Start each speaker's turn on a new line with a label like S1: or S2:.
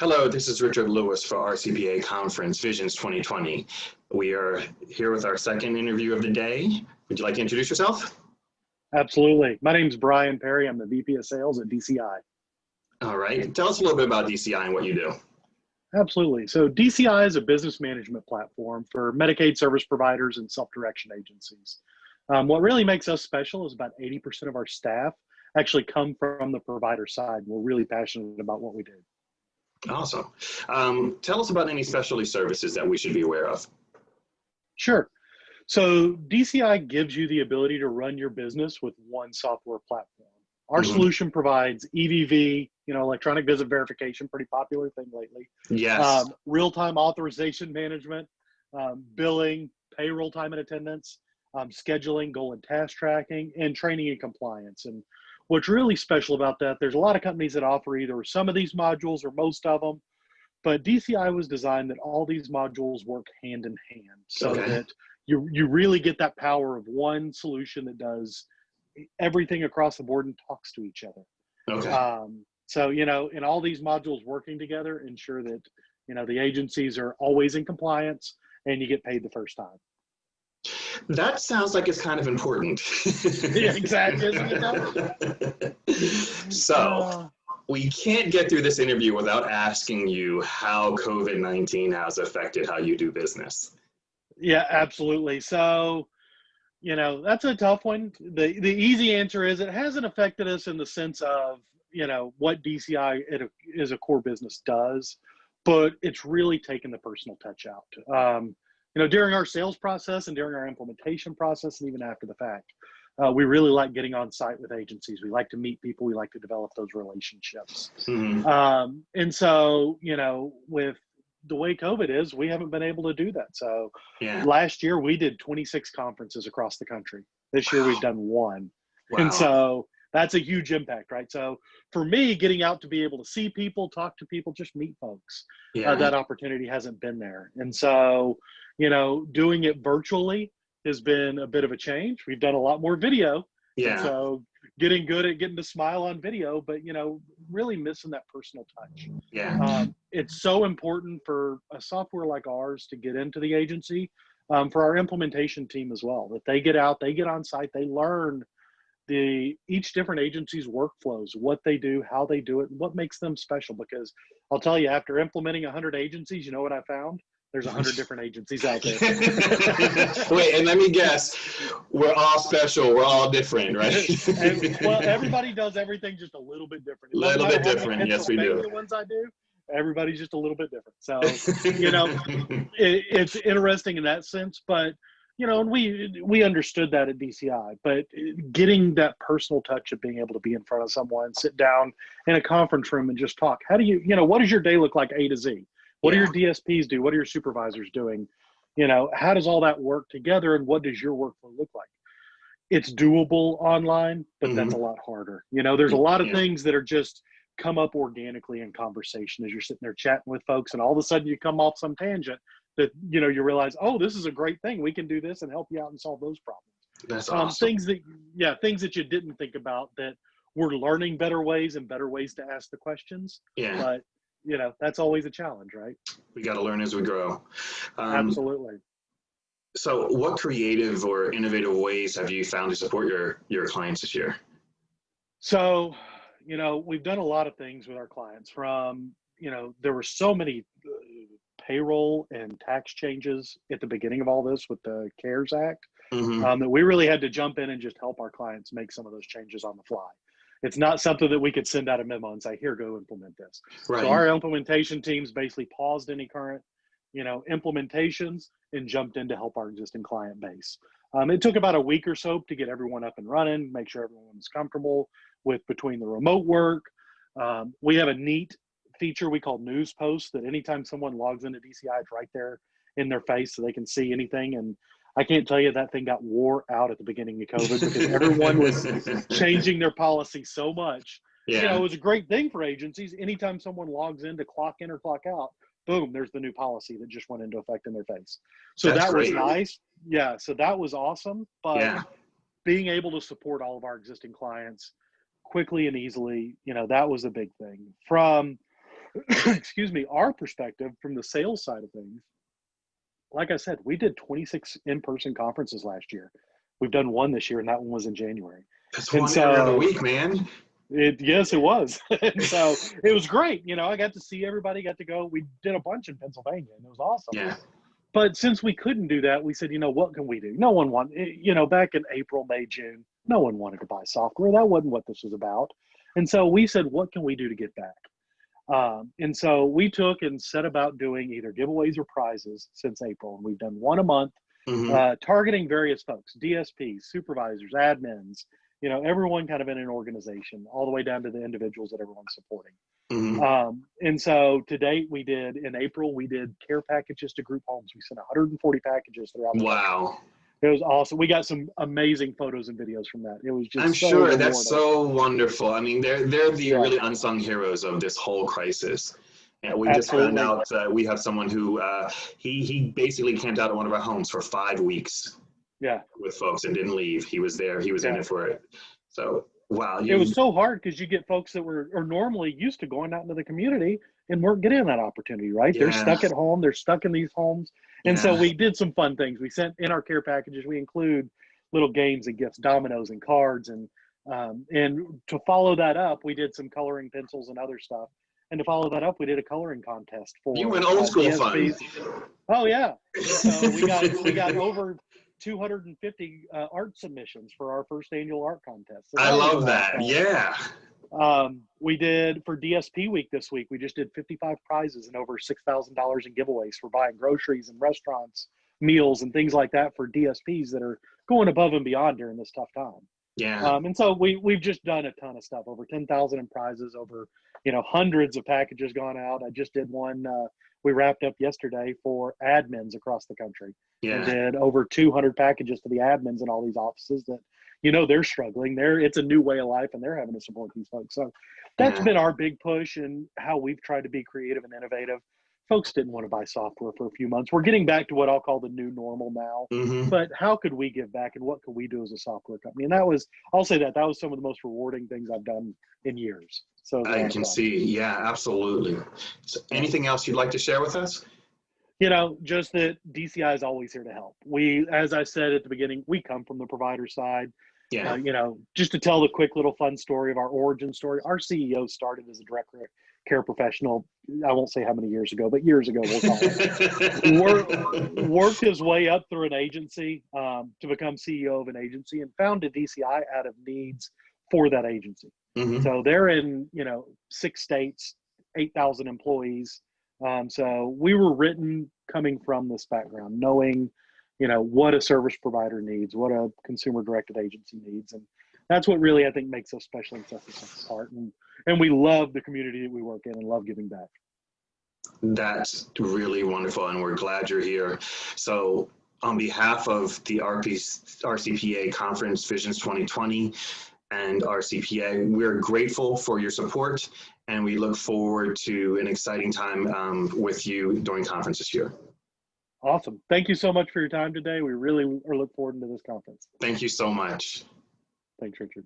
S1: Hello, this is Richard Lewis for RCPA Conference Visions 2020. We are here with our second interview of the day. Would you like to introduce yourself?
S2: Absolutely. My name is Brian Perry. I'm the VP of Sales at DCI.
S1: All right. Tell us a little bit about DCI and what you do.
S2: Absolutely. So DCI is a business management platform for Medicaid service providers and self-direction agencies. What really makes us special is about 80% of our staff actually come from the provider side. We're really passionate about what we do.
S1: Awesome. Tell us about any specialty services that we should be aware of.
S2: Sure. So DCI gives you the ability to run your business with one software platform. Our solution provides EVV, electronic visit verification, pretty popular thing lately.
S1: Yes.
S2: Real-time authorization management, billing, payroll time and attendance, scheduling, goal and task tracking, and training and compliance. And what's really special about that, there's a lot of companies that offer either some of these modules or most of them, but DCI was designed that all these modules work hand in hand so that you really get that power of one solution that does everything across the board and talks to each other.
S1: Okay.
S2: So, and all these modules working together ensure that, the agencies are always in compliance and you get paid the first time.
S1: That sounds like it's kind of important.
S2: Yeah, exactly. Isn't it?
S1: So we can't get through this interview without asking you how COVID-19 has affected how you do business.
S2: Yeah, absolutely. So, that's a tough one. The easy answer is it hasn't affected us in the sense of, what DCI is a core business does, but it's really taken the personal touch out. During our sales process and during our implementation process and even after the fact, we really like getting on site with agencies. We like to meet people. We like to develop those relationships. And so, with the way COVID is, we haven't been able to do that. So last year we did 26 conferences across the country. This year we've done one. And so that's a huge impact, right? So for me, getting out to be able to see people, talk to people, just meet folks, that opportunity hasn't been there. And so, doing it virtually has been a bit of a change. We've done a lot more video. And so getting good at getting to smile on video, but, really missing that personal touch. It's so important for a software like ours to get into the agency, for our implementation team as well, that they get out, they get on site, they learn each different agency's workflows, what they do, how they do it, and what makes them special. Because I'll tell you, after implementing 100 agencies, you know what I found? There's 100 different agencies out there.
S1: Wait, and let me guess, we're all special, we're all different, right?
S2: Well, everybody does everything just a little bit different.
S1: A little bit different, yes we do.
S2: The ones I do, everybody's just a little bit different. So, it's interesting in that sense, but, and we understood that at DCI, but getting that personal touch of being able to be in front of someone, sit down in a conference room and just talk. How do you, what does your day look like A to Z? What do your DSPs do? What are your supervisors doing? How does all that work together, and what does your workflow look like? It's doable online, but that's a lot harder. There's a lot of things that are just come up organically in conversation as you're sitting there chatting with folks, and all of a sudden you come off some tangent that, you realize, oh, this is a great thing. We can do this and help you out and solve those problems.
S1: That's awesome.
S2: Things that you didn't think about, that we're learning better ways to ask the questions. But that's always a challenge, right?
S1: We got to learn as we grow.
S2: Absolutely.
S1: So what creative or innovative ways have you found to support your clients this year?
S2: So, we've done a lot of things with our clients from, there were so many payroll and tax changes at the beginning of all this with the CARES Act, that we really had to jump in and just help our clients make some of those changes on the fly. It's not something that we could send out a memo and say, here, go implement this. So our implementation teams basically paused any current, implementations and jumped in to help our existing client base. It took about a week or so to get everyone up and running, make sure everyone was comfortable with between the remote work. We have a neat feature we call news posts that anytime someone logs into DCI, it's right there in their face so they can see anything. And I can't tell you that thing got wore out at the beginning of COVID because everyone was changing their policy so much. It was a great thing for agencies. Anytime someone logs in to clock in or clock out, boom, there's the new policy that just went into effect in their face. So that was nice. Yeah, so that was awesome. But being able to support all of our existing clients quickly and easily, that was a big thing. From excuse me, our perspective from the sales side of things, like I said, we did 26 in-person conferences last year. We've done one this year, and that one was in January.
S1: That's
S2: And
S1: one every other
S2: so,
S1: week, man.
S2: yes, it was. And so it was great. You know, I got to see everybody, got to go. We did a bunch in Pennsylvania, and it was awesome.
S1: Yeah.
S2: But since we couldn't do that, we said, you know, what can we do? No one wanted, you know, back in April, May, June, no one wanted to buy software. That wasn't what this was about. And so we said, what can we do to get back? And so we took and set about doing either giveaways or prizes since April. And we've done one a month, targeting various folks, DSPs, supervisors, admins, you know, everyone kind of in an organization, all the way down to the individuals that everyone's supporting. And so to date, we did, in April, we did care packages to group homes. We sent 140 packages throughout the country. It was awesome. We got some amazing photos and videos from that. It was just
S1: I'm
S2: so
S1: sure
S2: rewarding.
S1: that's so wonderful. I mean, they're the really unsung heroes of this whole crisis. And we just found out we have someone who he basically camped out at one of our homes for 5 weeks. With folks and didn't leave. He was there. He was in it for it. So wow.
S2: It was so hard because you get folks that are normally used to going out into the community and weren't getting that opportunity, right? They're stuck at home. They're stuck in these homes. And so we did some fun things. We sent in our care packages. We include little games and gifts, dominoes and cards. And to follow that up, we did some coloring pencils and other stuff. And to follow that up, we did a coloring contest for
S1: you went old school fun.
S2: Oh yeah. So we got over 250 art submissions for our first annual art contest. So
S1: I love that. Yeah.
S2: We did for DSP week this week. We just did 55 prizes and over $6,000 in giveaways for buying groceries and restaurants, meals and things like that for DSPs that are going above and beyond during this tough time.
S1: Yeah.
S2: And so we've just done a ton of stuff, over 10,000 in prizes, over, you know, hundreds of packages gone out. I just did one. We wrapped up yesterday for admins across the country. And did over 200 packages to the admins in all these offices that, you know, they're struggling. It's a new way of life and they're having to support these folks. So that's been our big push and how we've tried to be creative and innovative. Folks didn't want to buy software for a few months. We're getting back to what I'll call the new normal now. But how could we give back and what could we do as a software company? And I'll say that was some of the most rewarding things I've done in years. So
S1: I can see. Yeah, absolutely. So anything else you'd like to share with us?
S2: You know, just that DCI is always here to help. We, as I said at the beginning, we come from the provider side. You know, just to tell the quick little fun story of our origin story, our CEO started as a direct care professional. I won't say how many years ago, but years ago, we'll call it. Worked his way up through an agency to become CEO of an agency and founded DCI out of needs for that agency. So they're in, you know, 6 states, 8,000 employees. So we were written coming from this background, knowing, you know, what a service provider needs, what a consumer directed agency needs. And that's what really, I think, makes us special and sets us apart. And we love the community that we work in and love giving back.
S1: That's really wonderful. And we're glad you're here. So on behalf of the RCPA Conference Visions 2020 and RCPA, we're grateful for your support and we look forward to an exciting time with you during conference this year.
S2: Awesome. Thank you so much for your time today. We really are looking forward to this conference.
S1: Thank you so much.
S2: Thanks, Richard.